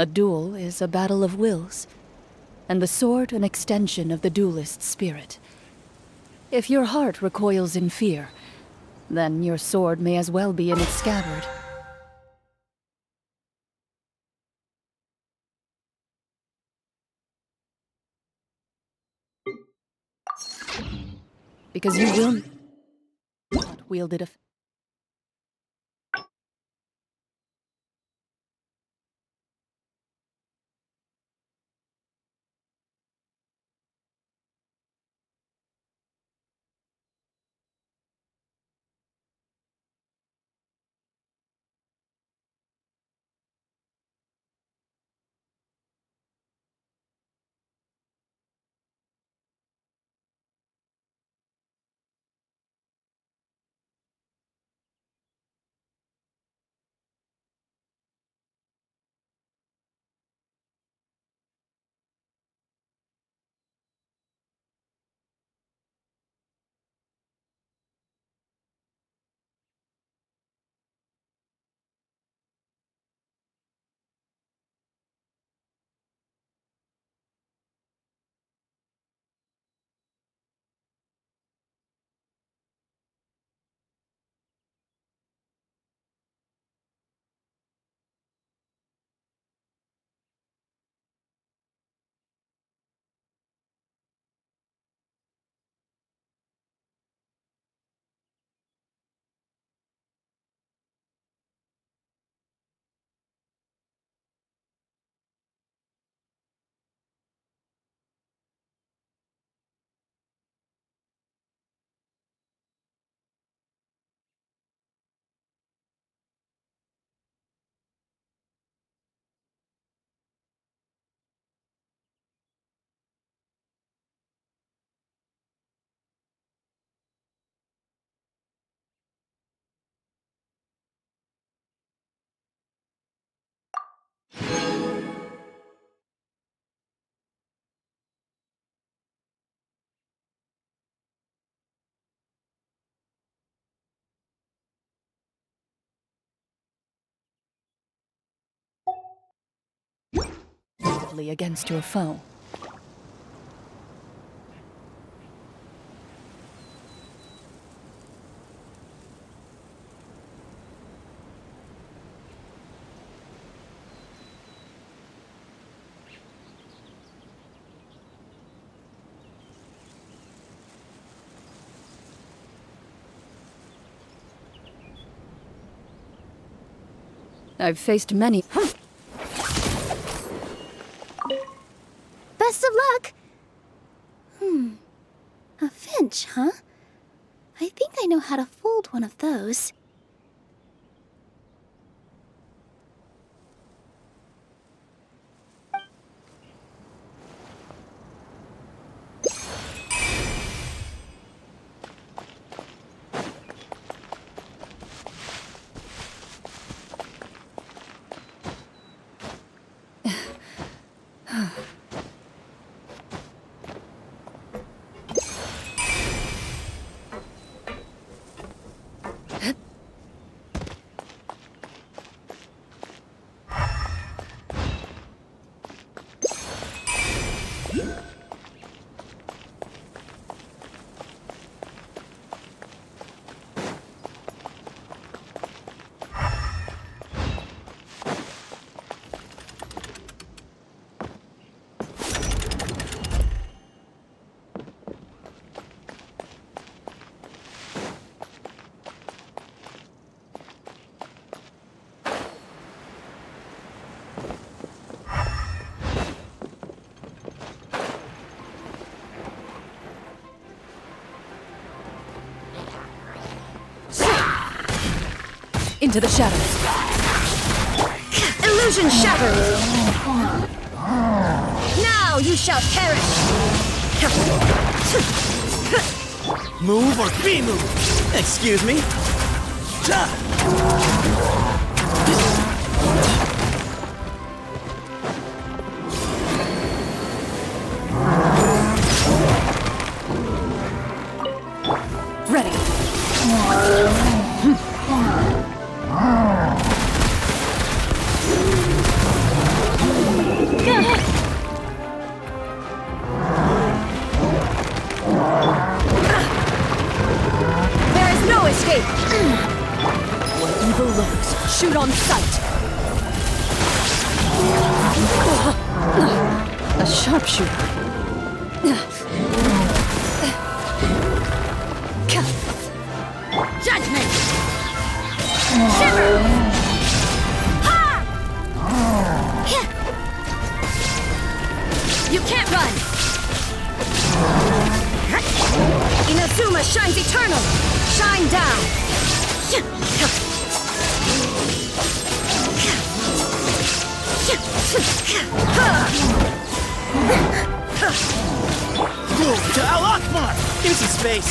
A duel is a battle of wills, and the sword an extension of the duelist's spirit. If your heart recoils in fear, then your sword may as well be in its scabbard. Because you will not wield it. Against your foe. I've faced many. Best of luck! A finch, huh? I think I know how to fold one of those. Into the shadows. Illusion shattered! Now you shall perish! Move or be moved! Excuse me? Ready. escape! Where evil lurks, shoot on sight! A sharpshooter. Judgment! Shiver! Ha! You can't run! Inazuma shines eternal! Shine down! Move to Al Akbar! Give me some space!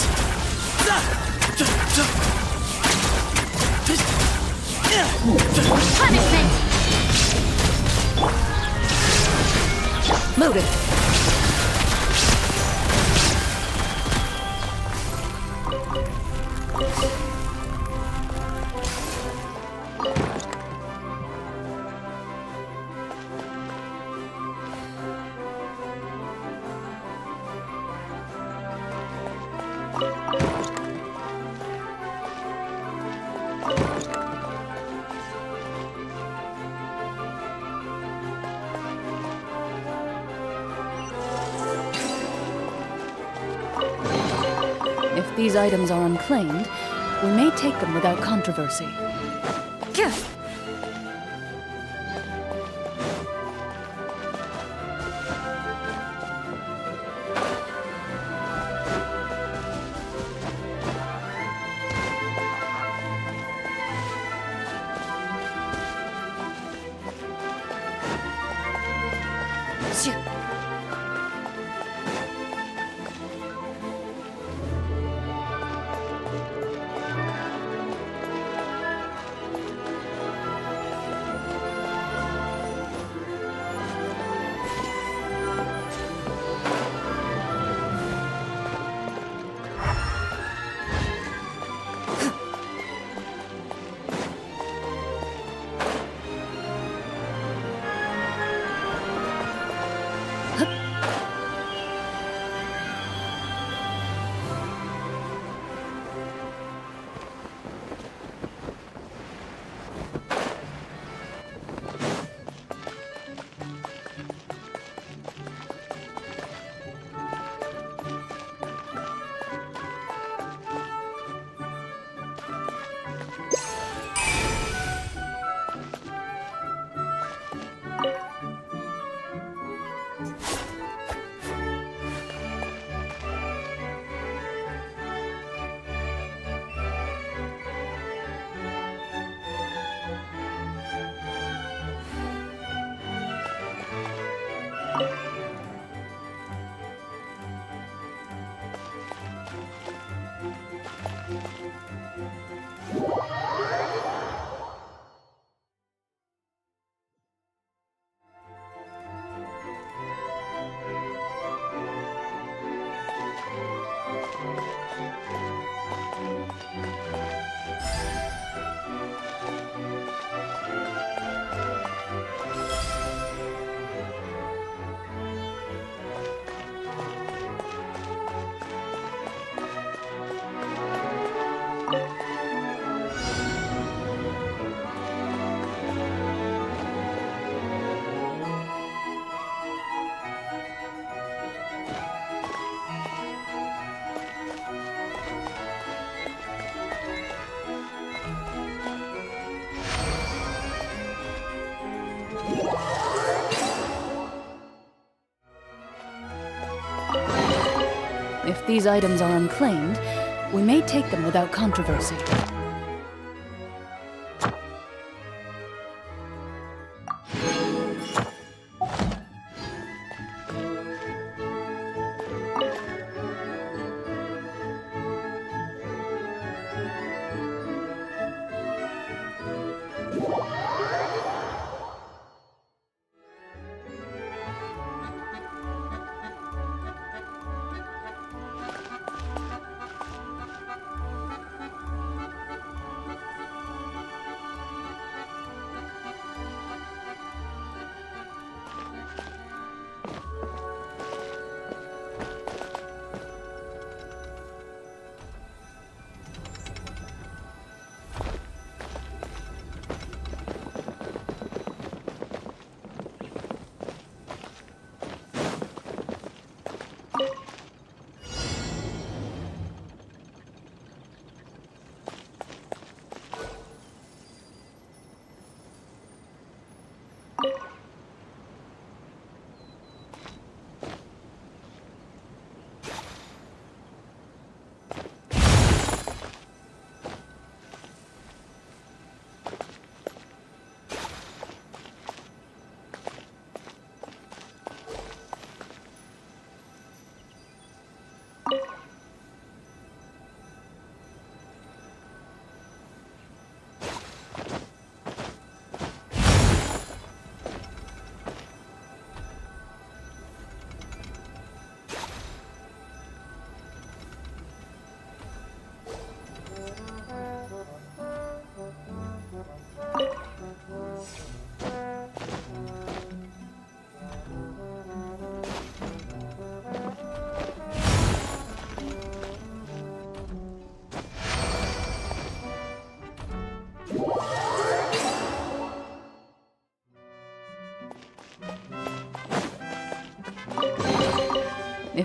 Punishment! Loaded. If these items are unclaimed, we may take them without controversy. If these items are unclaimed, we may take them without controversy.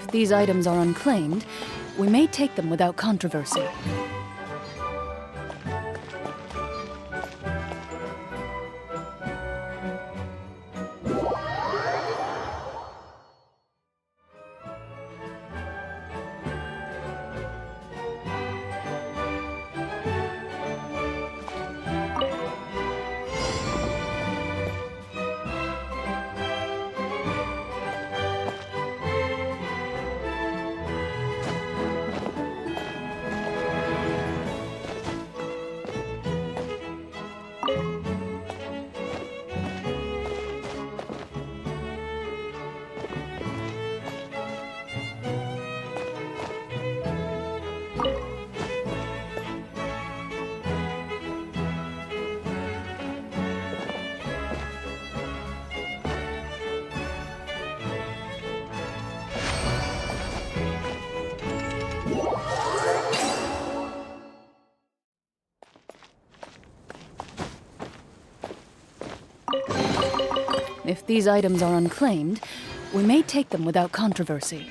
If these items are unclaimed, we may take them without controversy. If these items are unclaimed, we may take them without controversy.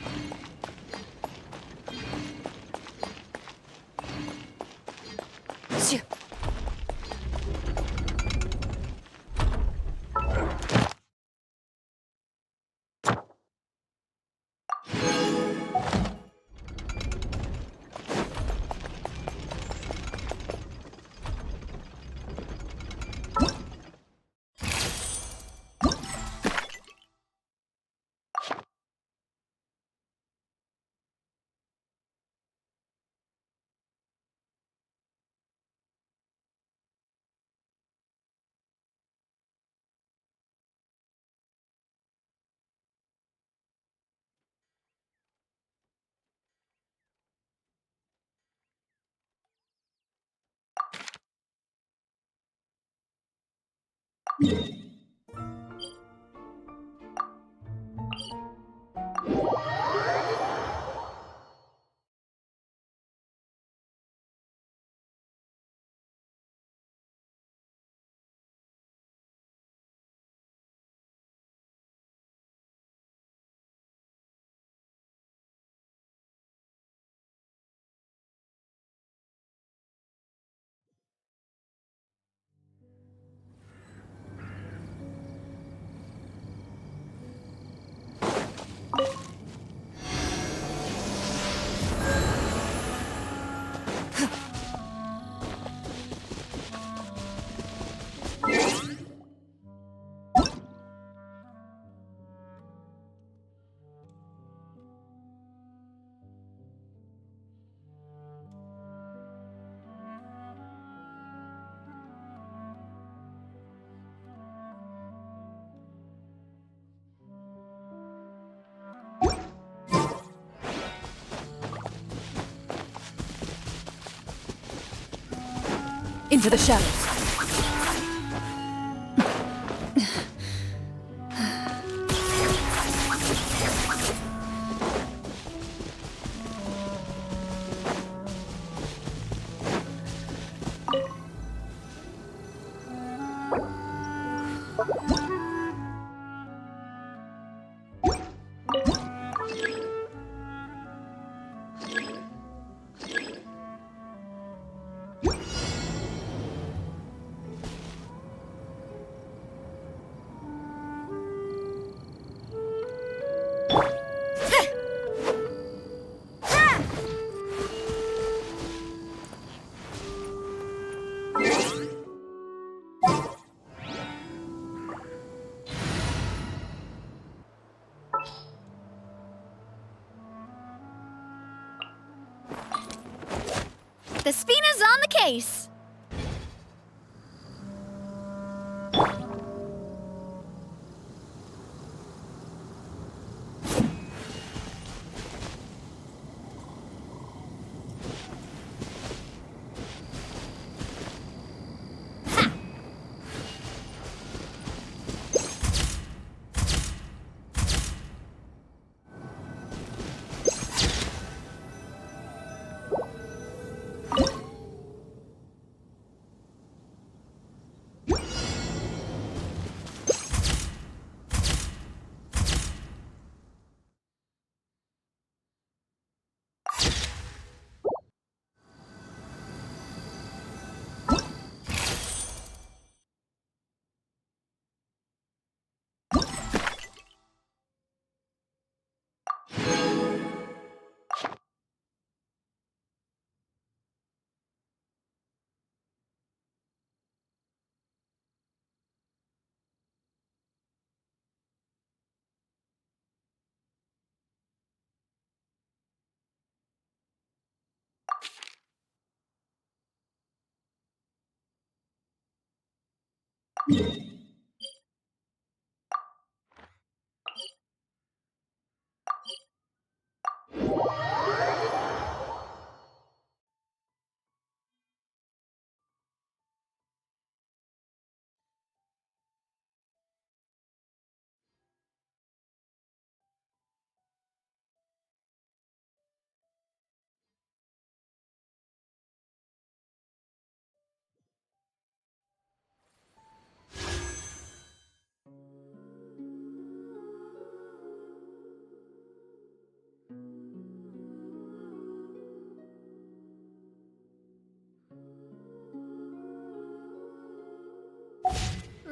Into the shadows. The Spina's on the case!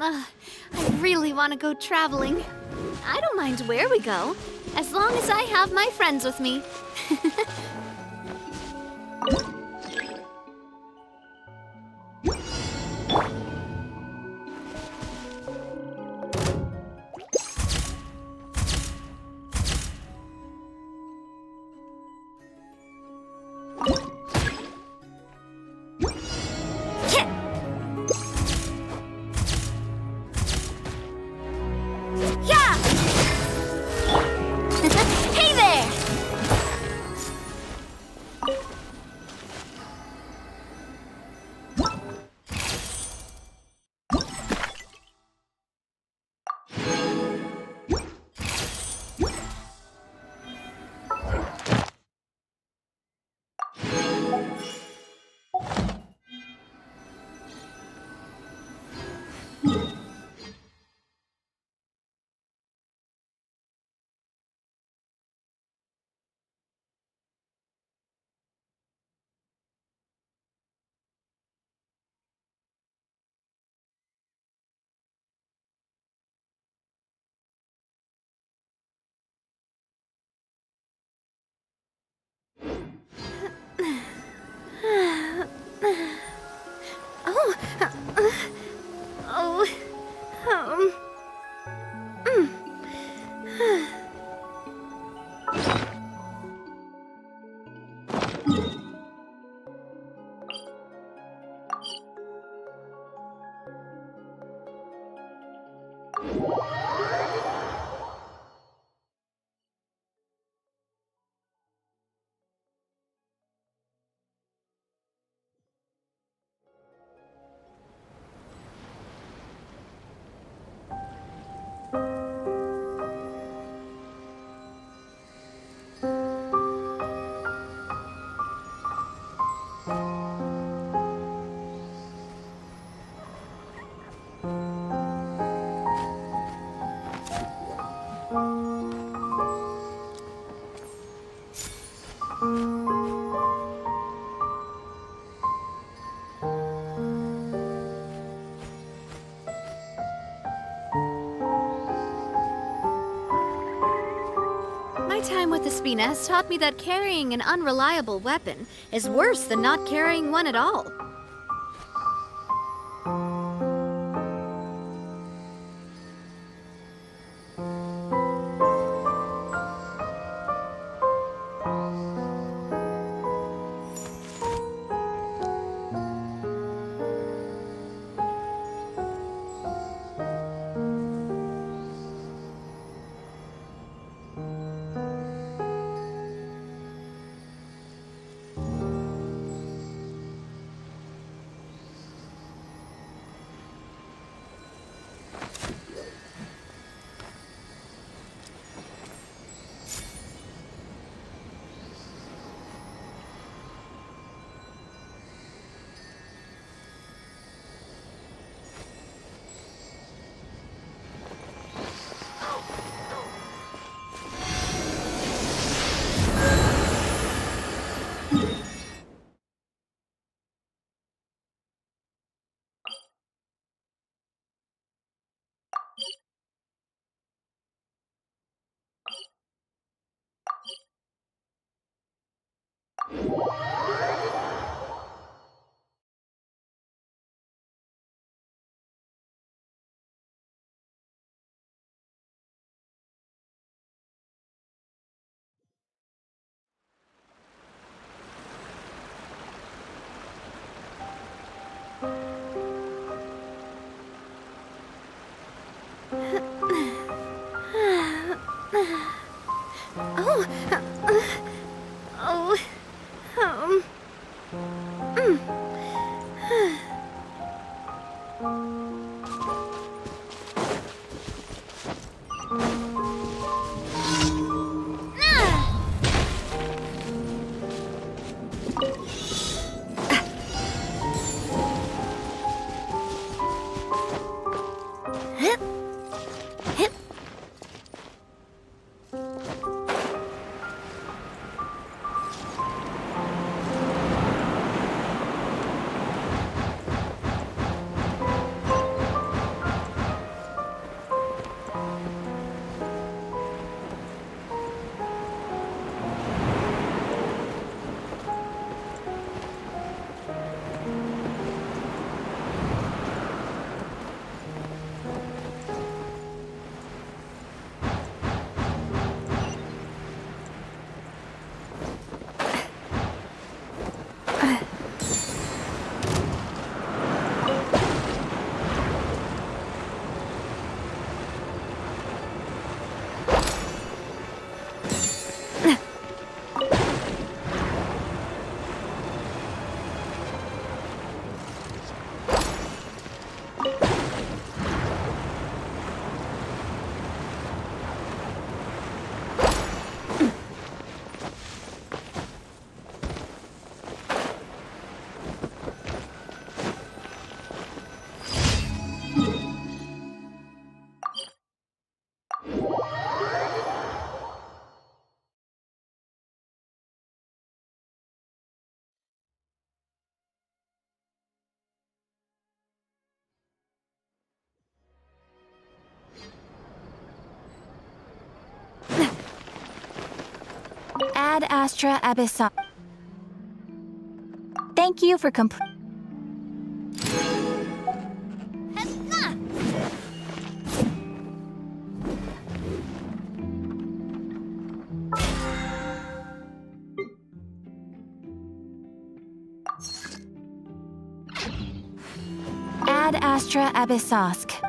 I really want to go traveling. I don't mind where we go, as long as I have my friends with me. Yeah! Hey there! Oh, oh, um, My time with the Spina has taught me that carrying an unreliable weapon is worse than not carrying one at all. Ad Astra Abyssa. Thank you for Ad Astra Abyssosk.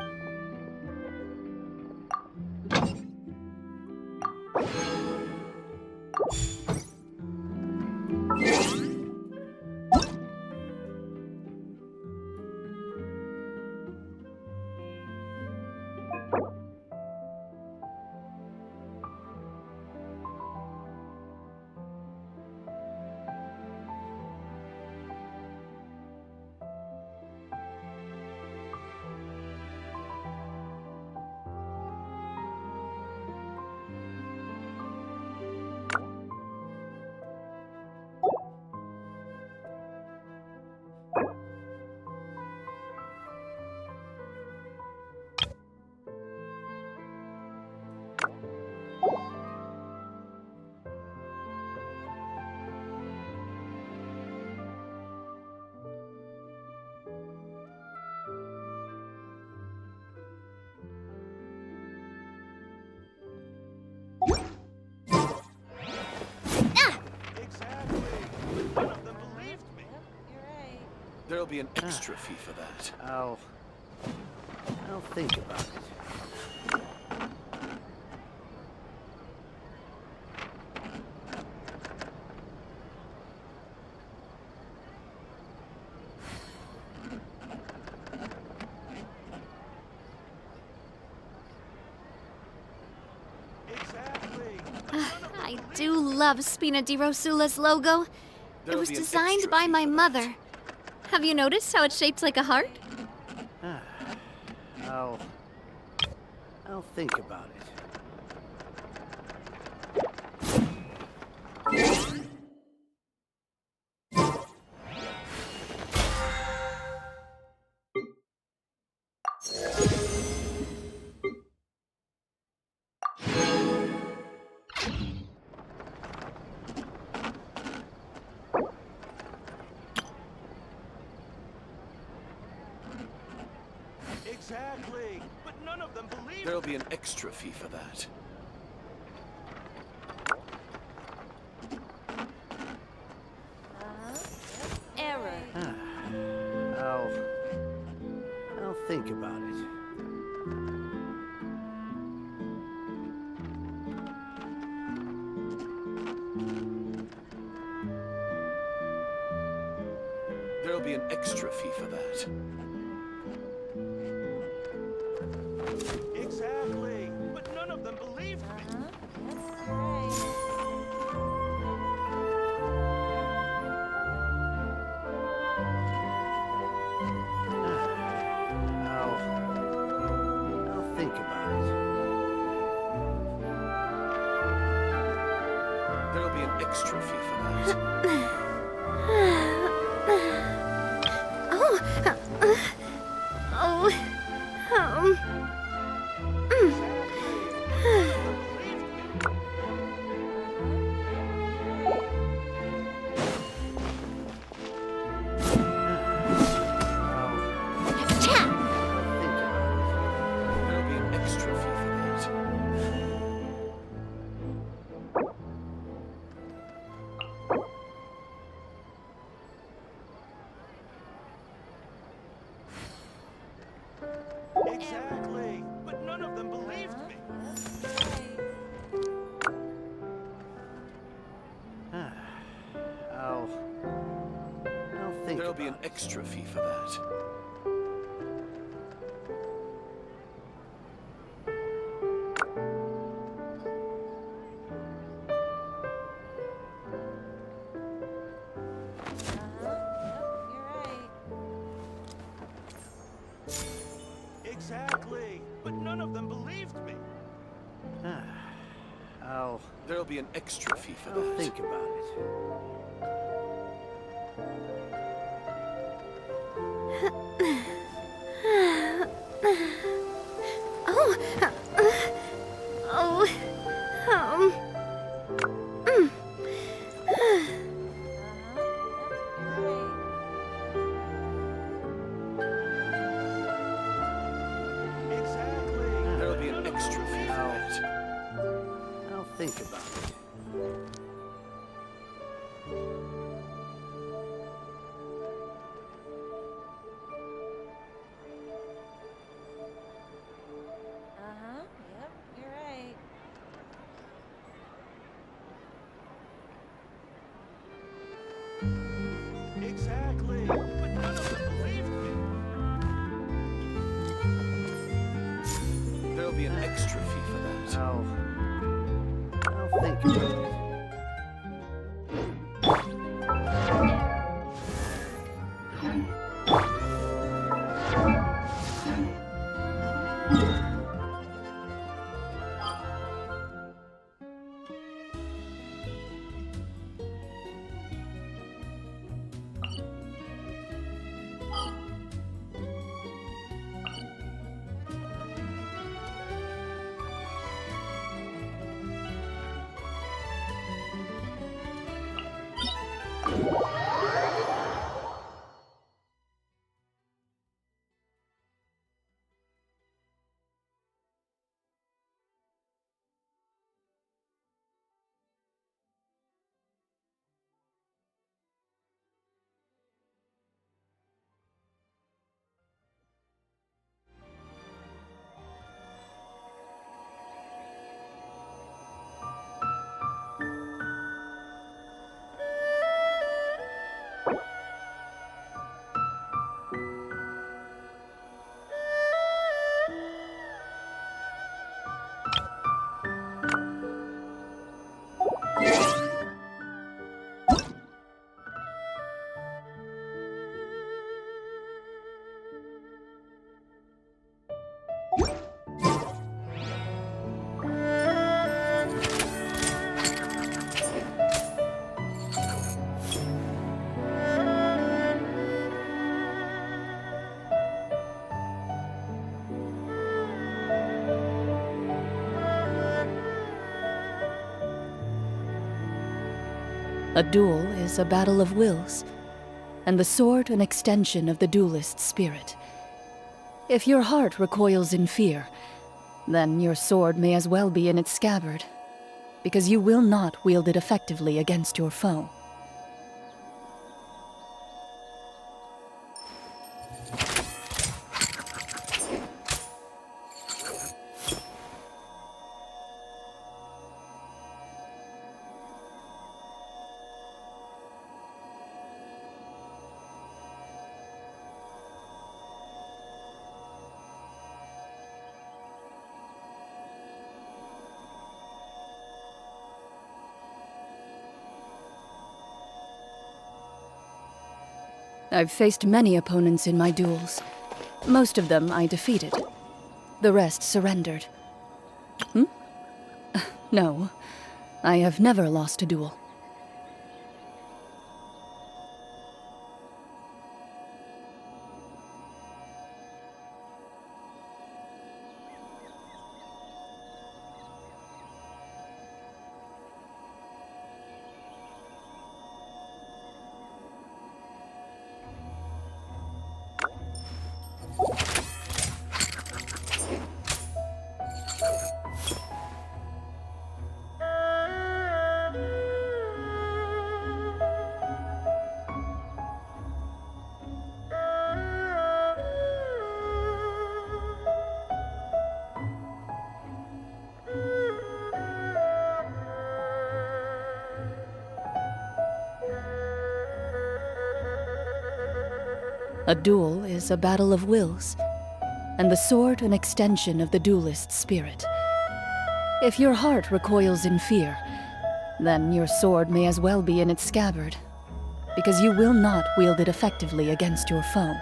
There'll be an extra fee for that. I'll think about it. I do love Spina di Rosula's logo. It was designed by my mother. Have you noticed how it's shaped like a heart? I'll think about it. Exactly. But none of them believe. There'll be an extra fee for that. Error. I'll think about it. There'll be an extra fee for that. Exactly. But none of them believed me. I'll think about it. There'll be an extra fee for that. Oh, um, Cha! Think about it. There'll be an extra fee for that. Exactly. But none of them believed me. I'll think There'll about be an it. extra fee for that. Exactly. But none of them believed me. There'll be an extra fee for I'll that. think about it. Oh, oh, um, Exactly. There'll be an extra fee for that. I'll think about it. Yep, you're right. Exactly. But none of them believed me. There'll be an extra fee for that. I'll think about it. A duel is a battle of wills, and the sword an extension of the duelist's spirit. If your heart recoils in fear, then your sword may as well be in its scabbard, because you will not wield it effectively against your foe. I've faced many opponents in my duels. Most of them I defeated. The rest surrendered. No, I have never lost a duel. A duel is a battle of wills, and the sword an extension of the duelist's spirit. If your heart recoils in fear, then your sword may as well be in its scabbard, because you will not wield it effectively against your foe.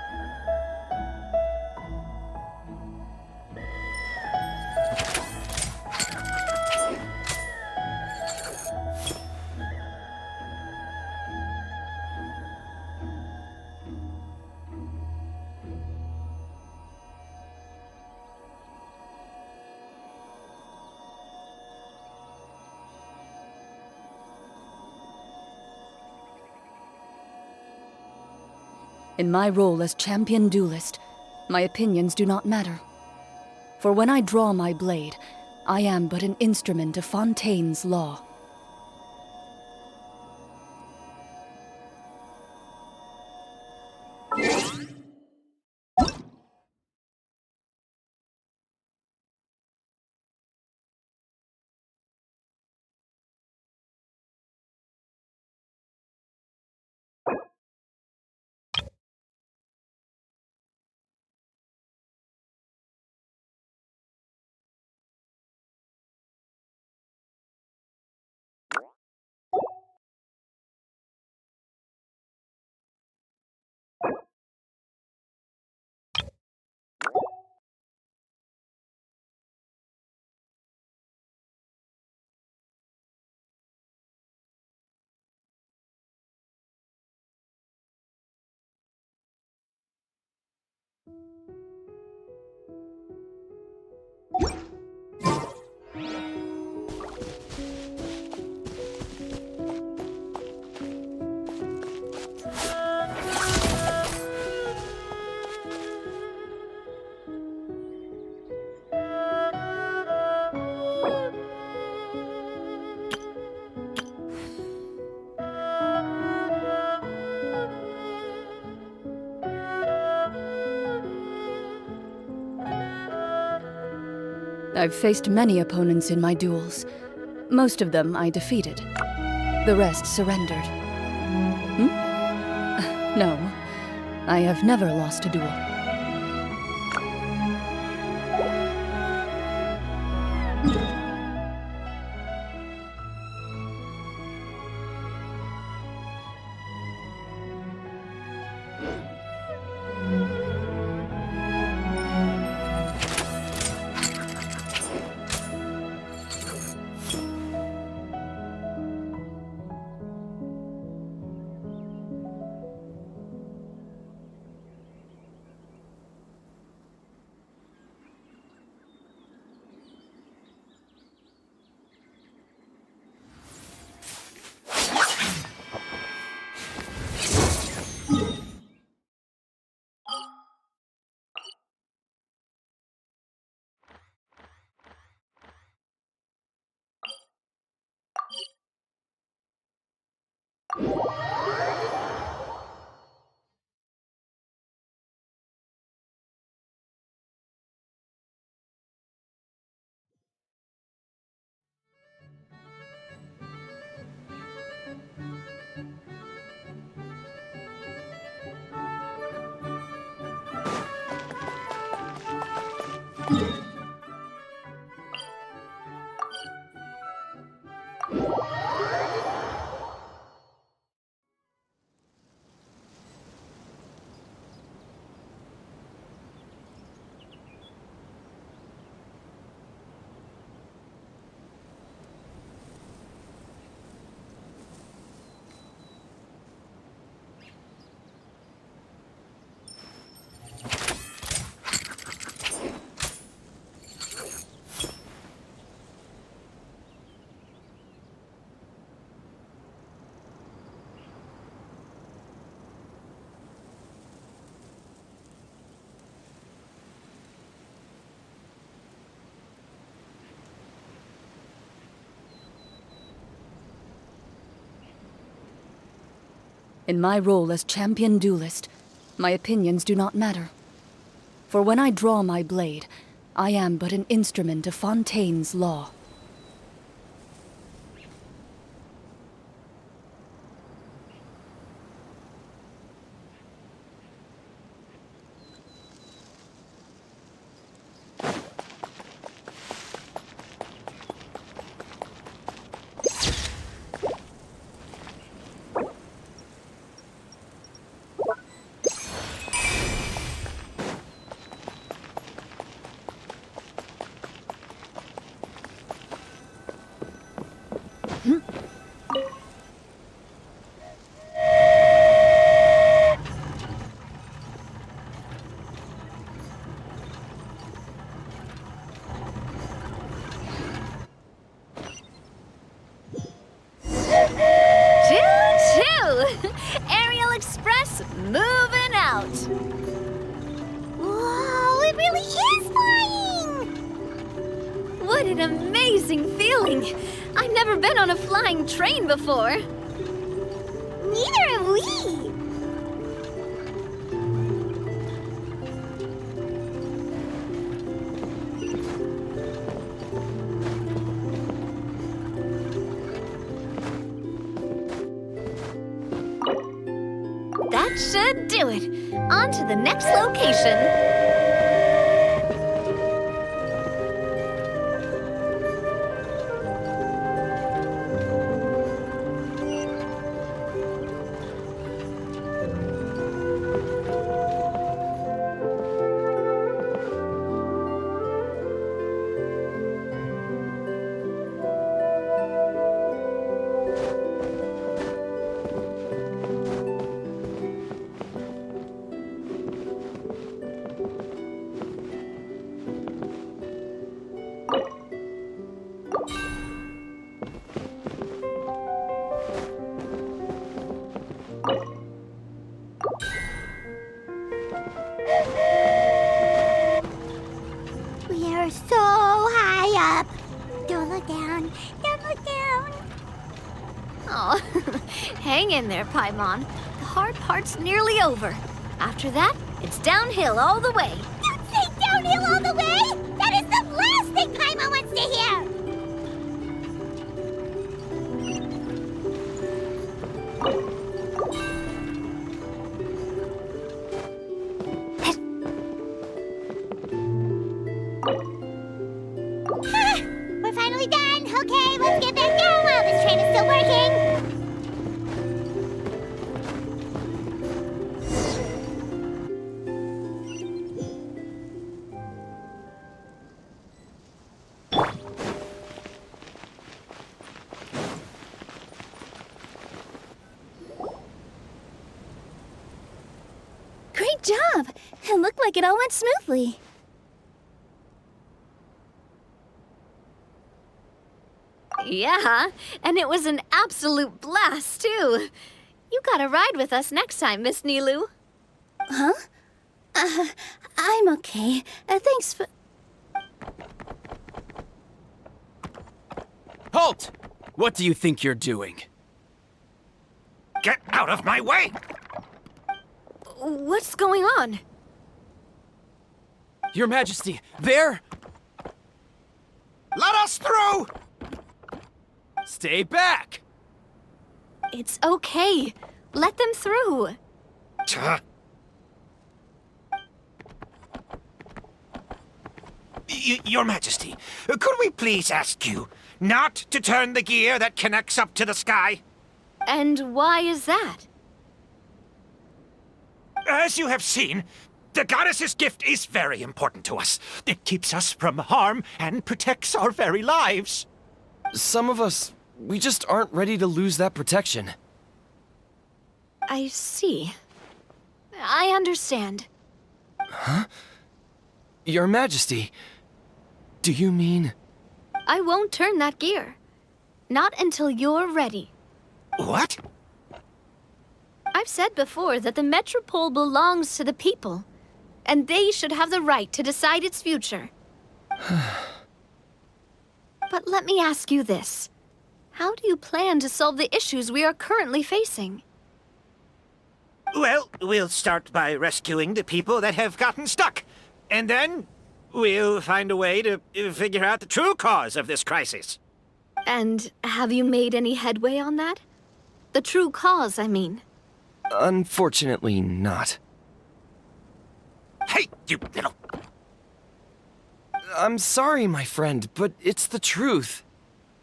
In my role as champion duelist, my opinions do not matter. For when I draw my blade, I am but an instrument of Fontaine's law. I've faced many opponents in my duels. Most of them I defeated. The rest surrendered. No, I have never lost a duel. In my role as champion duelist, my opinions do not matter. For when I draw my blade, I am but an instrument of Fontaine's law. Choo-choo! Aerial Express moving out. Whoa, it really is flying! What an amazing feeling! I've never been on a flying train before. Neither have we! That should do it. On to the next location. We are so high up. Don't look down. Don't look down. Oh, hang in there, Paimon. The hard part's nearly over. After that, it's downhill all the way. Don't say downhill all the way! That is the last thing Paimon wants to hear! We're finally done! Okay, let's get back down while this train is still working! Great job! It looked like it all went smoothly. Yeah, and it was an absolute blast, too. You gotta ride with us next time, Miss Nilu. Huh? I'm okay. Thanks for... Halt! What do you think you're doing? Get out of my way! What's going on? Your Majesty, there! Let us through! Stay back! It's okay. Let them through. Tuh. Your Majesty, could we please ask you not to turn the gear that connects up to the sky? And why is that? As you have seen, the goddess's gift is very important to us. It keeps us from harm and protects our very lives. Some of us, we just aren't ready to lose that protection. I see. I understand. Your Majesty, do you mean... I won't turn that gear. Not until you're ready. What? I've said before that the Metropole belongs to the people, and they should have the right to decide its future. But let me ask you this. How do you plan to solve the issues we are currently facing? Well, we'll start by rescuing the people that have gotten stuck. And then we'll find a way to figure out the true cause of this crisis. And have you made any headway on that? The true cause, I mean. Unfortunately, not. Hey, you little... I'm sorry, my friend, but it's the truth.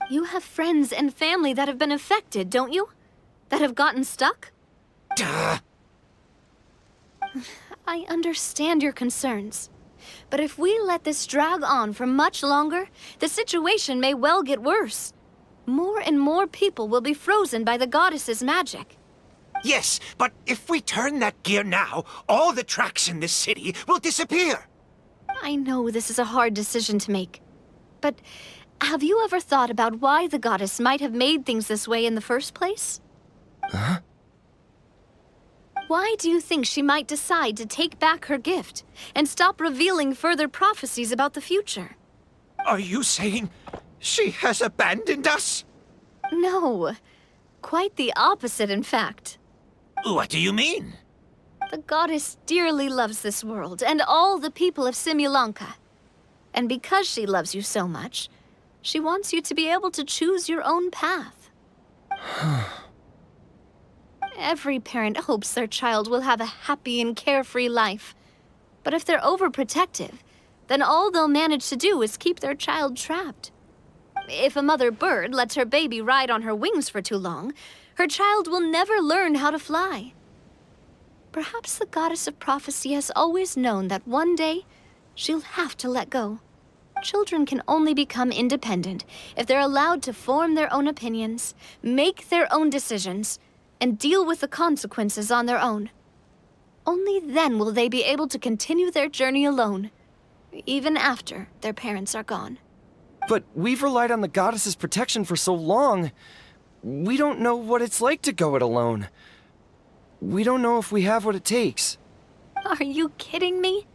You have friends and family that have been affected, don't you? That have gotten stuck? Duh. I understand your concerns. But if we let this drag on for much longer, the situation may well get worse. More and more people will be frozen by the goddess's magic. Yes, but if we turn that gear now, all the tracks in this city will disappear. I know this is a hard decision to make. But have you ever thought about why the goddess might have made things this way in the first place? Huh? Why do you think she might decide to take back her gift and stop revealing further prophecies about the future? Are you saying she has abandoned us? No. Quite the opposite, in fact. What do you mean? The goddess dearly loves this world and all the people of Simulanka. And because she loves you so much, she wants you to be able to choose your own path. Every parent hopes their child will have a happy and carefree life. But if they're overprotective, then all they'll manage to do is keep their child trapped. If a mother bird lets her baby ride on her wings for too long, her child will never learn how to fly. Perhaps the goddess of prophecy has always known that one day she'll have to let go. Children can only become independent if they're allowed to form their own opinions, make their own decisions, and deal with the consequences on their own. Only then will they be able to continue their journey alone, even after their parents are gone. But we've relied on the goddess's protection for so long. We don't know what it's like to go it alone. We don't know if we have what it takes. Are you kidding me?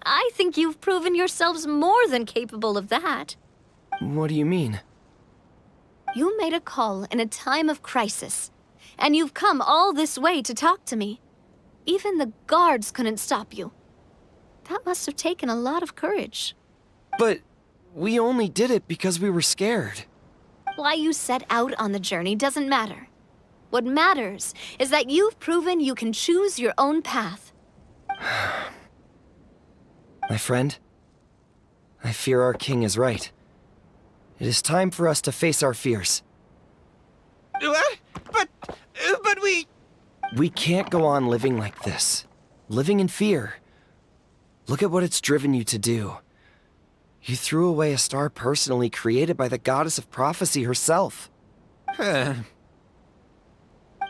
I think you've proven yourselves more than capable of that. What do you mean? You made a call in a time of crisis, and you've come all this way to talk to me. Even the guards couldn't stop you. That must have taken a lot of courage. But we only did it because we were scared. Why you set out on the journey doesn't matter. What matters is that you've proven you can choose your own path. My friend, I fear our king is right. It is time for us to face our fears. What? But we... We can't go on living like this. Living in fear. Look at what it's driven you to do. You threw away a star personally created by the goddess of prophecy herself.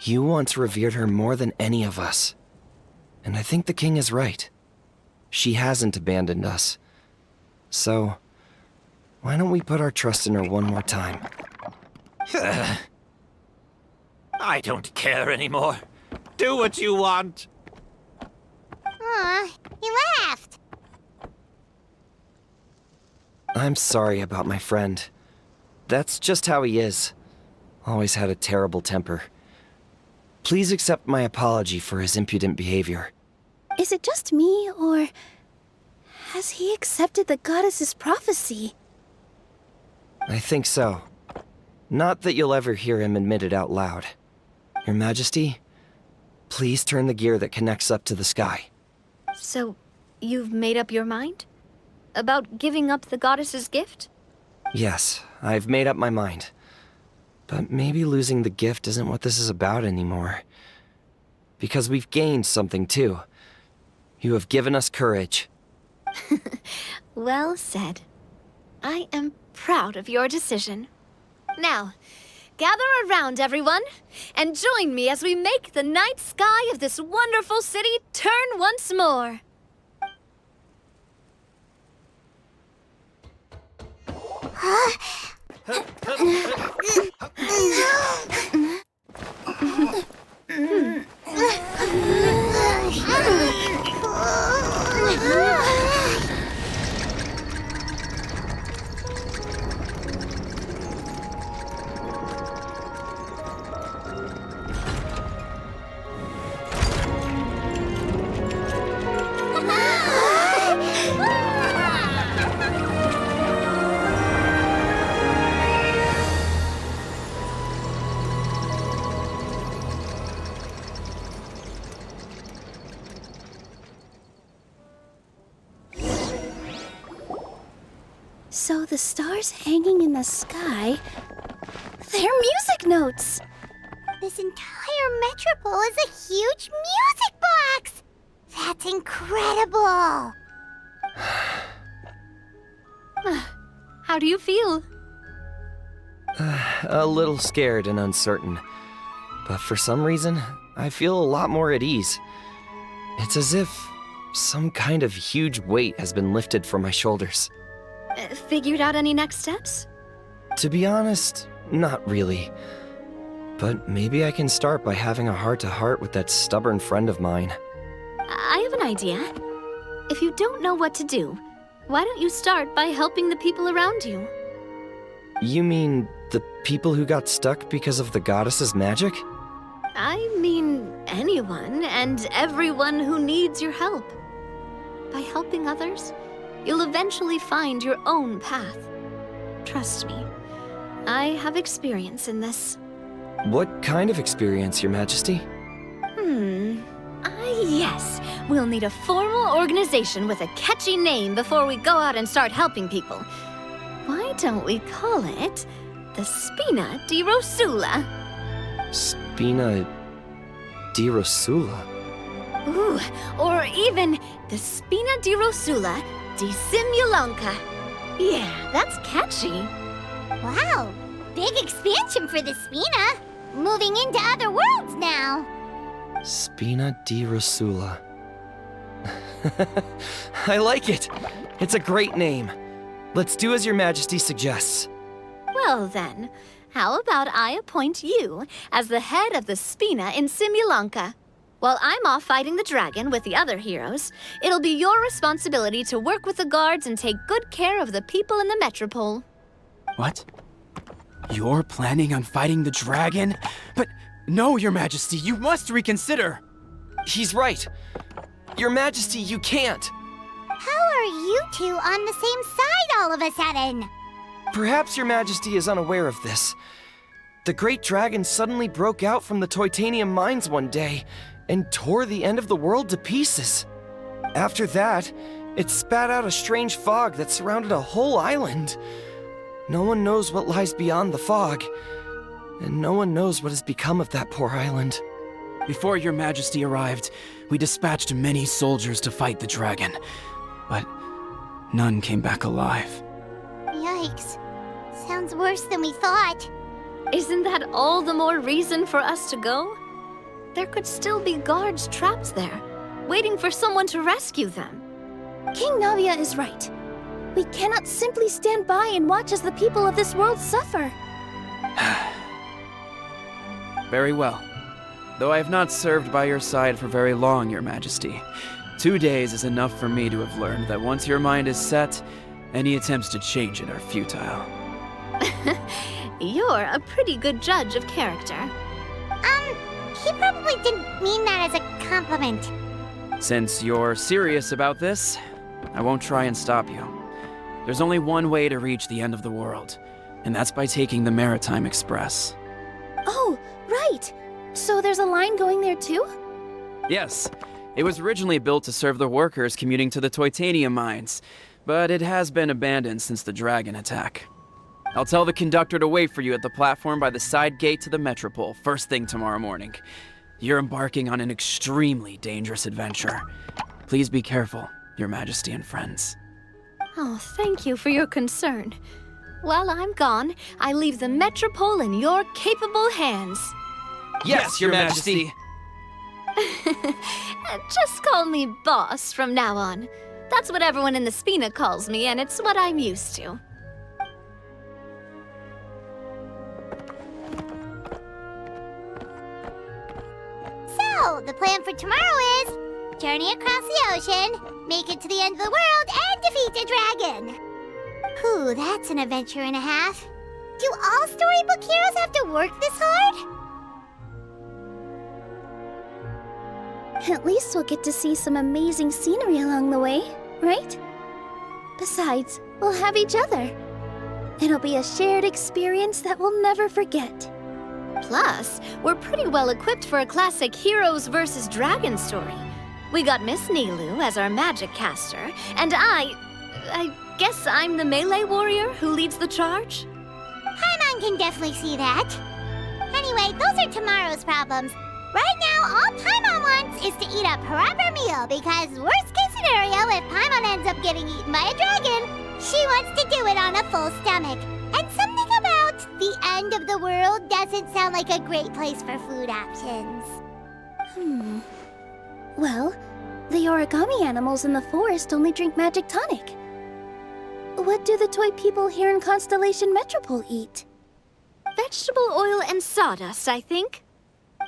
You once revered her more than any of us. And I think the king is right. She hasn't abandoned us. So, why don't we put our trust in her one more time? I don't care anymore. Do what you want. Aw, he laughed. I'm sorry about my friend. That's just how he is. Always had a terrible temper. Please accept my apology for his impudent behavior. Is it just me, or has he accepted the goddess's prophecy? I think so. Not that you'll ever hear him admit it out loud. Your Majesty, please turn the gear that connects up to the sky. So, you've made up your mind? About giving up the goddess's gift? Yes, I've made up my mind. But maybe losing the gift isn't what this is about anymore. Because we've gained something too. You have given us courage. Well said. I am proud of your decision. Now, gather around, everyone, and join me as we make the night sky of this wonderful city turn once more. So the stars hanging in the sky, they're music notes. This entire metropole is a huge music box. That's incredible. How do you feel? A little scared and uncertain. But for some reason, I feel a lot more at ease. It's as if some kind of huge weight has been lifted from my shoulders. Figured out any next steps? To be honest, not really. But maybe I can start by having a heart-to-heart with that stubborn friend of mine. I have an idea. If you don't know what to do, why don't you start by helping the people around you? You mean the people who got stuck because of the goddess's magic? I mean anyone and everyone who needs your help. By helping others, you'll eventually find your own path. Trust me, I have experience in this. What kind of experience, Your Majesty? Yes. We'll need a formal organization with a catchy name before we go out and start helping people. Why don't we call it the Spina di Rosula? Spina di Rosula? Ooh, or even the Spina di Rosula di Simulonka. Yeah, that's catchy. Wow, big expansion for the Spina. Moving into other worlds now. Spina di Rosula. I like it. It's a great name. Let's do as Your Majesty suggests. Well then, how about I appoint you as the head of the Spina in Simulonka? While I'm off fighting the dragon with the other heroes, it'll be your responsibility to work with the guards and take good care of the people in the metropole. What? You're planning on fighting the dragon? But no, Your Majesty, you must reconsider. He's right. Your Majesty, you can't. How are you two on the same side all of a sudden? Perhaps Your Majesty is unaware of this. The great dragon suddenly broke out from the Titanium mines one day and tore the end of the world to pieces. After that, it spat out a strange fog that surrounded a whole island. No one knows what lies beyond the fog, and no one knows what has become of that poor island. Before Your Majesty arrived, we dispatched many soldiers to fight the dragon, but none came back alive. Yikes. Sounds worse than we thought. Isn't that all the more reason for us to go? There could still be guards trapped there, waiting for someone to rescue them. King Navia is right. We cannot simply stand by and watch as the people of this world suffer. Very well. Though I have not served by your side for very long, Your Majesty, 2 days is enough for me to have learned that once your mind is set, any attempts to change it are futile. You're a pretty good judge of character. He probably didn't mean that as a compliment. Since you're serious about this, I won't try and stop you. There's only one way to reach the end of the world, and that's by taking the Maritime Express. Oh, right. So there's a line going there too? Yes, it was originally built to serve the workers commuting to the Titanium mines, but it has been abandoned since the dragon attack. I'll tell the conductor to wait for you at the platform by the side gate to the Metropole first thing tomorrow morning. You're embarking on an extremely dangerous adventure. Please be careful, Your Majesty and friends. Oh, thank you for your concern. While I'm gone, I leave the Metropole in your capable hands. Yes, Your Majesty. Just call me boss from now on. That's what everyone in the Spina calls me, and it's what I'm used to. So, the plan for tomorrow is journey across the ocean, make it to the end of the world, and defeat the dragon. Whew, that's an adventure and a half. Do all storybook heroes have to work this hard? At least we'll get to see some amazing scenery along the way, right? Besides, we'll have each other. It'll be a shared experience that we'll never forget. Plus, we're pretty well equipped for a classic heroes versus dragon story. We got Miss Nilu as our magic caster, and I Guess I'm the melee warrior who leads the charge? Paimon can definitely see that. Anyway, those are tomorrow's problems. Right now, all Paimon wants is to eat a proper meal because worst case scenario, if Paimon ends up getting eaten by a dragon, she wants to do it on a full stomach. And something about the end of the world doesn't sound like a great place for food options. Well, the origami animals in the forest only drink magic tonic. What do the toy people here in Constellation Metropole eat? Vegetable oil and sawdust, I think. No!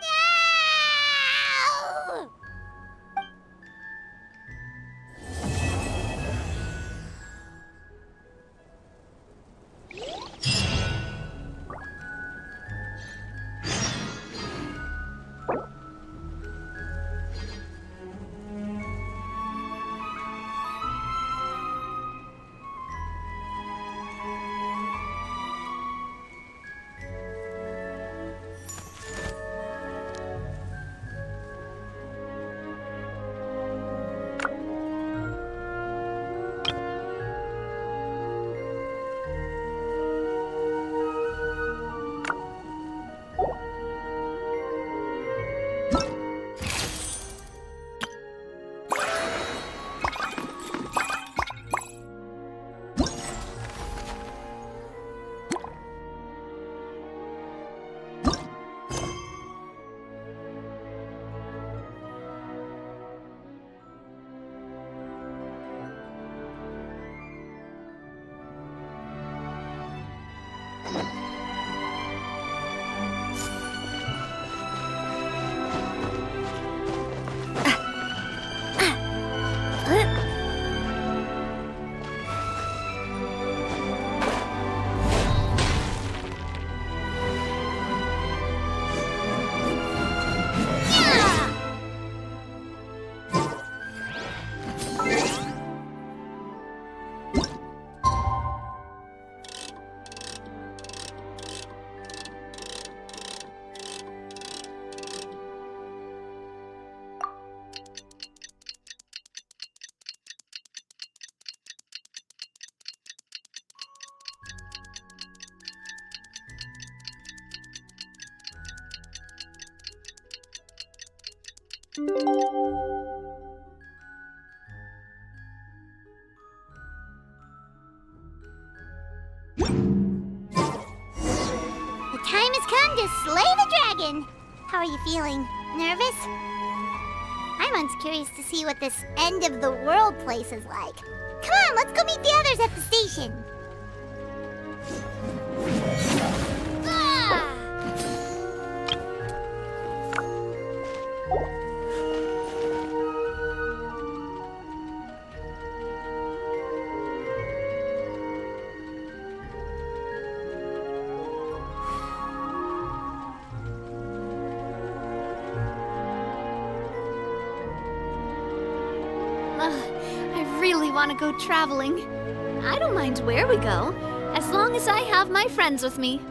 The time has come to slay the dragon. How are you feeling? Nervous? Paimon's curious to see what this end of the world place is like. Come on, let's go meet the others at the station. Ah! I really want to go traveling. I don't mind where we go, as long as I have my friends with me.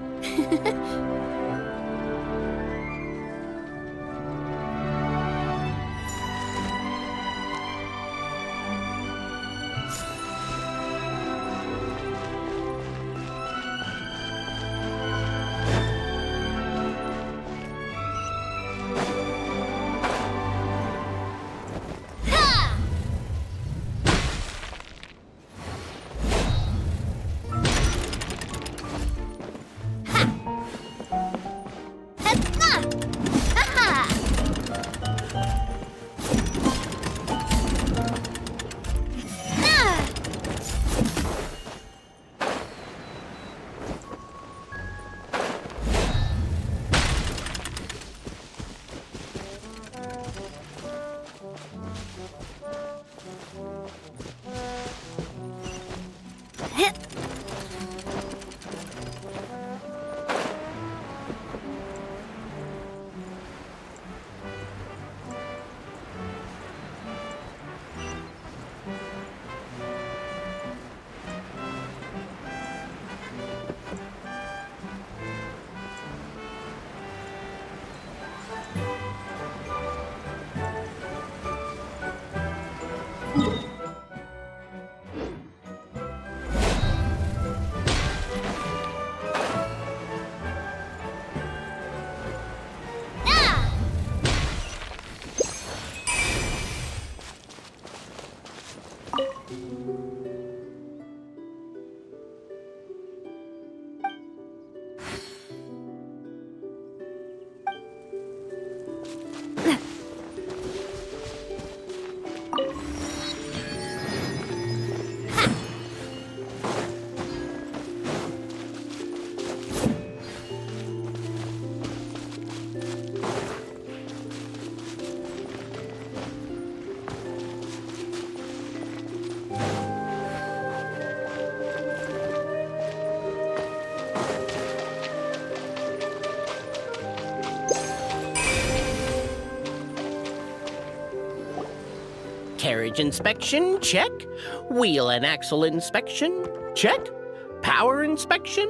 Carriage inspection, check. Wheel and axle inspection, check. Power inspection.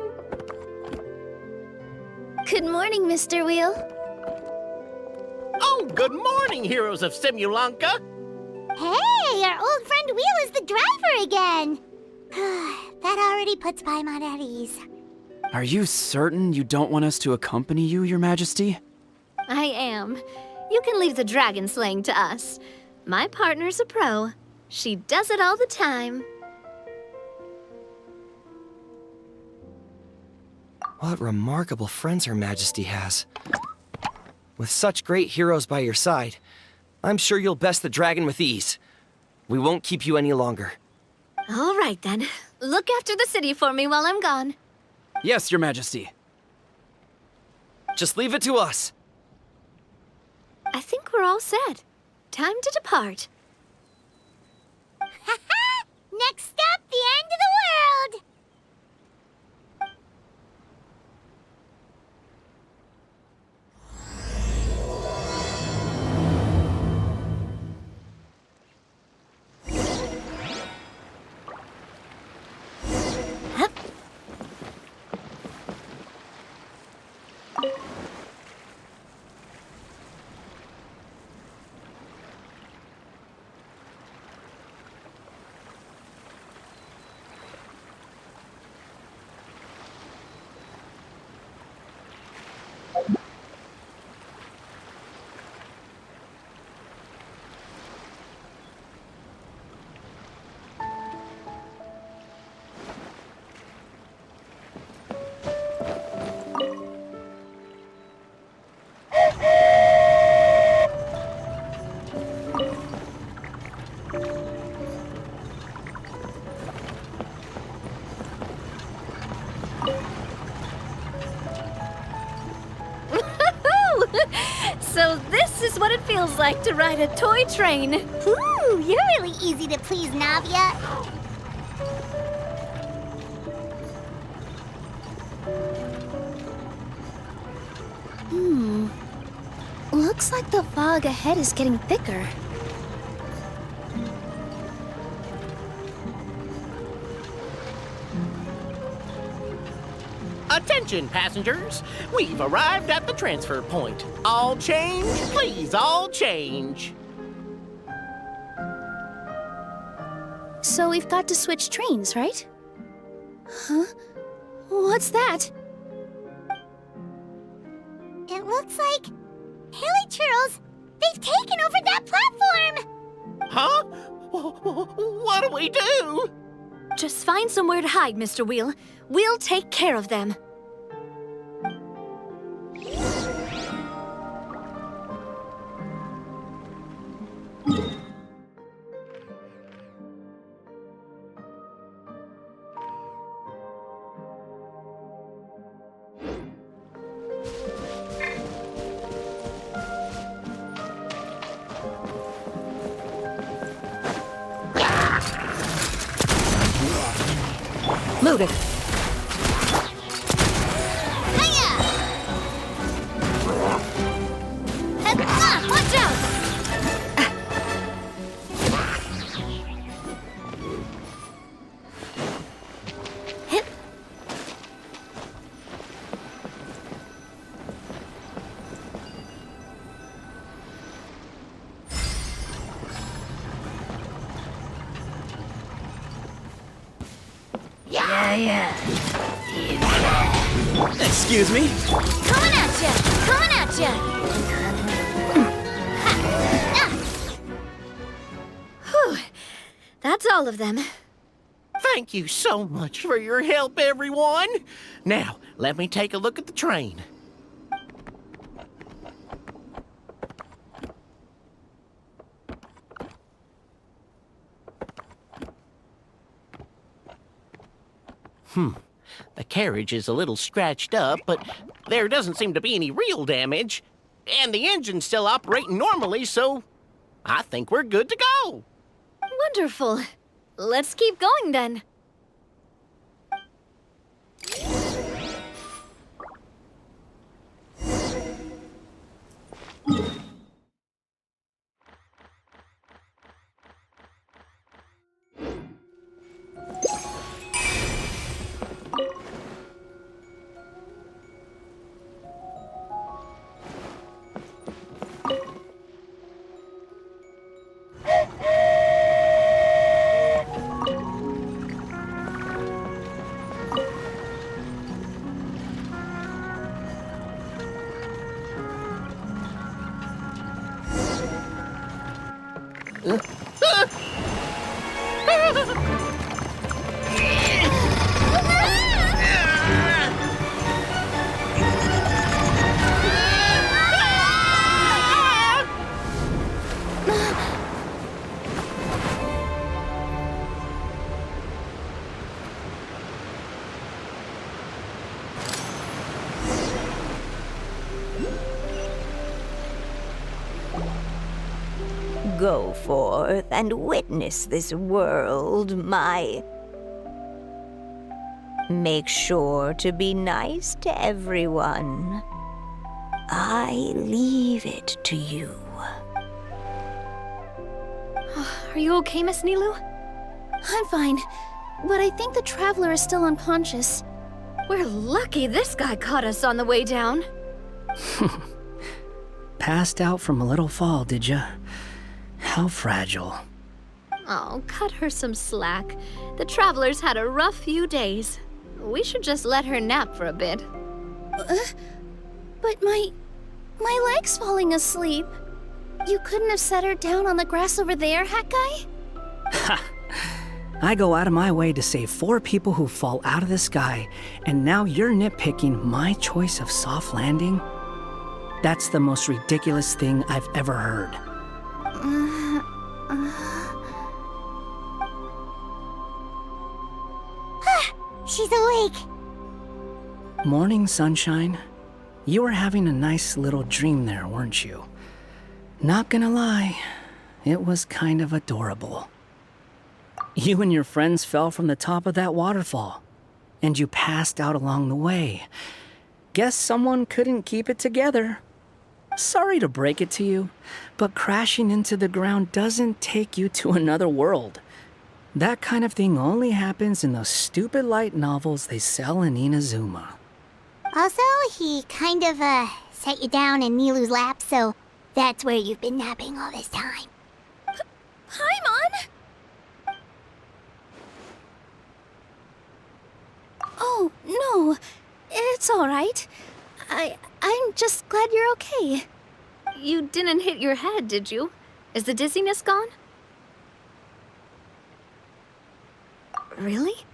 Good morning, Mr. Wheel. Oh, good morning, heroes of Simulanka. Hey, our old friend Wheel is the driver again. That already puts Paimon at ease. Are you certain you don't want us to accompany you, Your Majesty? I am. You can leave the dragon slaying to us. My partner's a pro. She does it all the time. What remarkable friends Her Majesty has. With such great heroes by your side, I'm sure you'll best the dragon with ease. We won't keep you any longer. All right, then. Look after the city for me while I'm gone. Yes, Your Majesty. Just leave it to us. I think we're all set. Time to depart. Next stop, the end of the world! So this is what it feels like to ride a toy train. Ooh, you're really easy to please, Navia. Looks like the fog ahead is getting thicker. Attention, passengers. We've arrived at the transfer point. All change, please, all change. So we've got to switch trains, right? Huh? What's that? It looks like... Haley Churls, they've taken over that platform! Huh? What do we do? Just find somewhere to hide, Mr. Wheel. We'll take care of them. Loaded. Watch out! Excuse me? Coming at ya! Coming at ya! Whew. That's all of them. Thank you so much for your help, everyone. Now, let me take a look at the train. The carriage is a little scratched up, but there doesn't seem to be any real damage. And the engine's still operating normally, so I think we're good to go. Wonderful. Let's keep going then. Go forth and witness this world, my... Make sure to be nice to everyone. I leave it to you. Are you okay, Miss Nilu? I'm fine, but I think the Traveler is still unconscious. We're lucky this guy caught us on the way down. Passed out from a little fall, did ya? How fragile. Oh, cut her some slack. The Traveler's had a rough few days. We should just let her nap for a bit. But my leg's falling asleep. You couldn't have set her down on the grass over there, Hat Guy? Ha! I go out of my way to save 4 people who fall out of the sky, and now you're nitpicking my choice of soft landing? That's the most ridiculous thing I've ever heard. She's awake. Morning, sunshine. You were having a nice little dream there, weren't you? Not gonna lie, it was kind of adorable. You and your friends fell from the top of that waterfall, and you passed out along the way. Guess someone couldn't keep it together. Sorry to break it to you, but crashing into the ground doesn't take you to another world. That kind of thing only happens in those stupid light novels they sell in Inazuma. Also, he kind of, set you down in Nilu's lap, so that's where you've been napping all this time. Paimon? Oh, no. It's all right. I'm just glad you're okay. You didn't hit your head, did you? Is the dizziness gone? Really?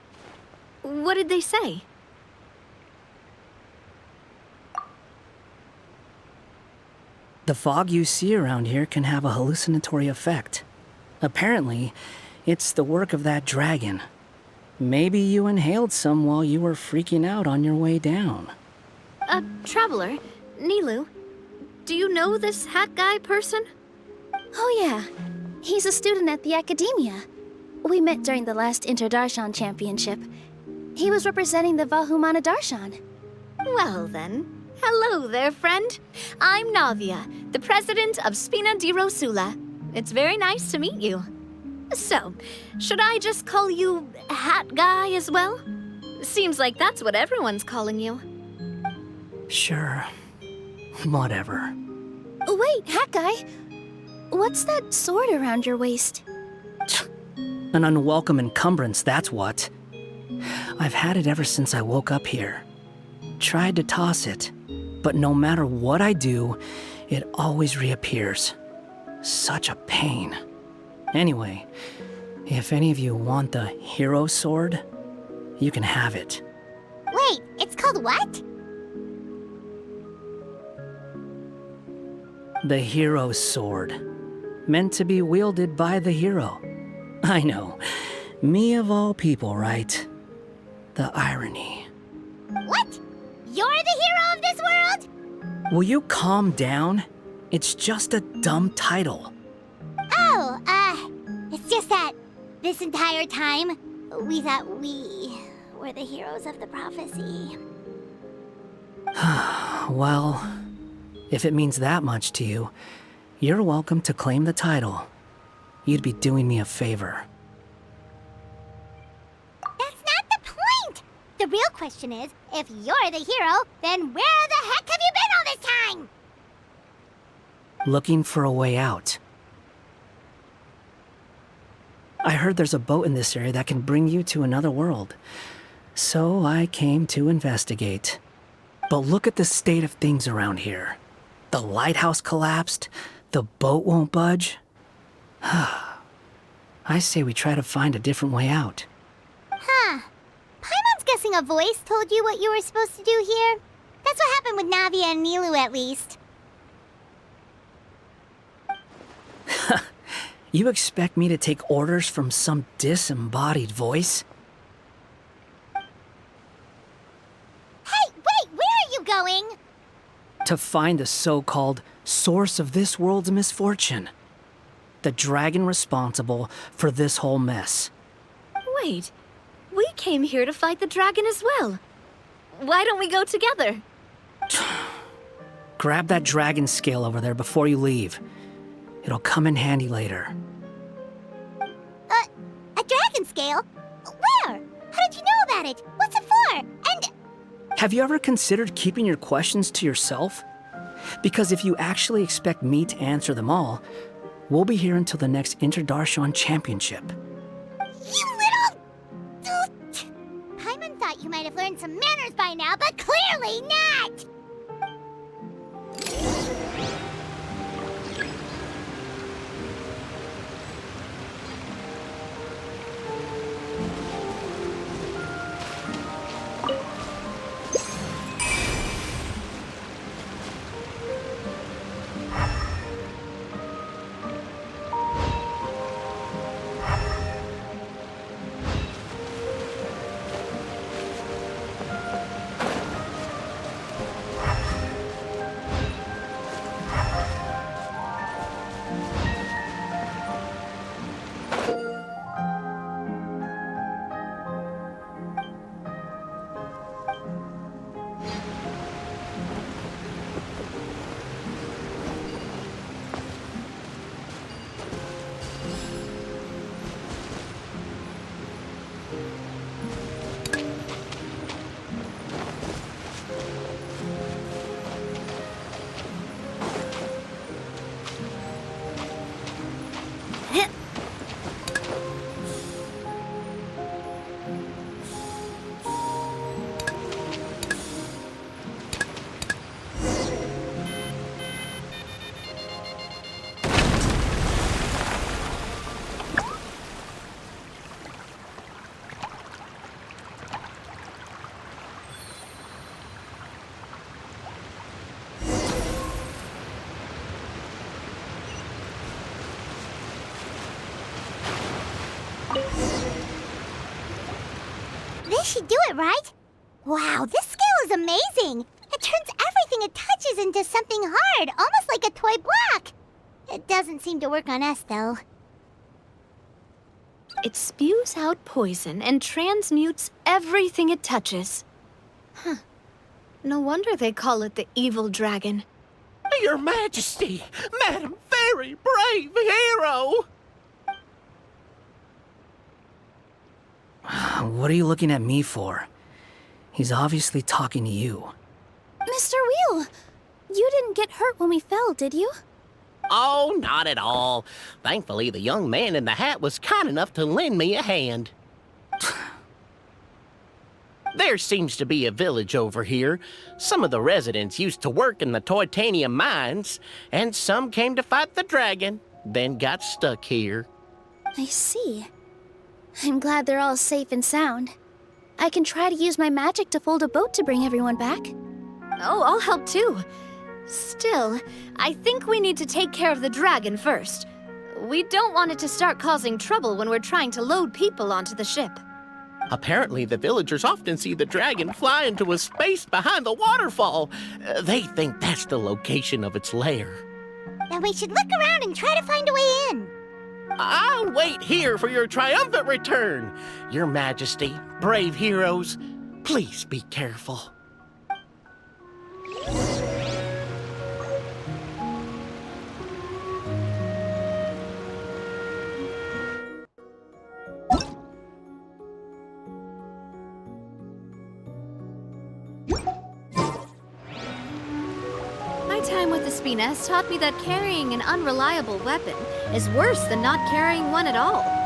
What did they say? The fog you see around here can have a hallucinatory effect. Apparently, it's the work of that dragon. Maybe you inhaled some while you were freaking out on your way down. Traveler, Nilu, do you know this Hat Guy person? Oh yeah, he's a student at the Academia. We met during the last Inter-Darshan Championship. He was representing the Vahumana Darshan. Well then, hello there, friend. I'm Navia, the president of Spina di Rosula. It's very nice to meet you. So, should I just call you Hat Guy as well? Seems like that's what everyone's calling you. Sure. Whatever. Oh, wait, Hat Guy. What's that sword around your waist? An unwelcome encumbrance, that's what. I've had it ever since I woke up here. Tried to toss it, but no matter what I do, it always reappears. Such a pain. Anyway, if any of you want the hero sword, you can have it. Wait, it's called what? The hero's sword. Meant to be wielded by the hero. I know. Me of all people, right? The irony. What? You're the hero of this world? Will you calm down? It's just a dumb title. Oh, it's just that this entire time, we thought we were the heroes of the prophecy. Well, if it means that much to you, you're welcome to claim the title. You'd be doing me a favor. That's not the point! The real question is, if you're the hero, then where the heck have you been all this time? Looking for a way out. I heard there's a boat in this area that can bring you to another world. So I came to investigate. But look at the state of things around here. The lighthouse collapsed. The boat won't budge. I say we try to find a different way out. Huh. Paimon's guessing a voice told you what you were supposed to do here. That's what happened with Navia and Nilu, at least. You expect me to take orders from some disembodied voice? Hey, wait! Where are you going? To find the so-called source of this world's misfortune. The dragon responsible for this whole mess. Wait, we came here to fight the dragon as well. Why don't we go together? Grab that dragon scale over there before you leave. It'll come in handy later. A dragon scale? Where? How did you know about it? What's it for? And... Have you ever considered keeping your questions to yourself? Because if you actually expect me to answer them all, we'll be here until the next Interdarshan Championship. You little... Paimon thought you might have learned some manners by now, but clearly not! This should do it, right? Wow, this scale is amazing! It turns everything it touches into something hard, almost like a toy block! It doesn't seem to work on us, though. It spews out poison and transmutes everything it touches. Huh. No wonder they call it the evil dragon. Your Majesty! Madam, very brave hero! What are you looking at me for? He's obviously talking to you. Mr. Wheel, you didn't get hurt when we fell, did you? Oh, not at all. Thankfully, the young man in the hat was kind enough to lend me a hand. There seems to be a village over here. Some of the residents used to work in the titanium mines, and some came to fight the dragon, then got stuck here. I see. I'm glad they're all safe and sound. I can try to use my magic to fold a boat to bring everyone back. Oh, I'll help too. Still, I think we need to take care of the dragon first. We don't want it to start causing trouble when we're trying to load people onto the ship. Apparently, the villagers often see the dragon fly into a space behind the waterfall. They think that's the location of its lair. Then we should look around and try to find a way in. I'll wait here for your triumphant return. Your Majesty, brave heroes, please be careful. My time with the Spina has taught me that carrying an unreliable weapon is worse than not carrying one at all.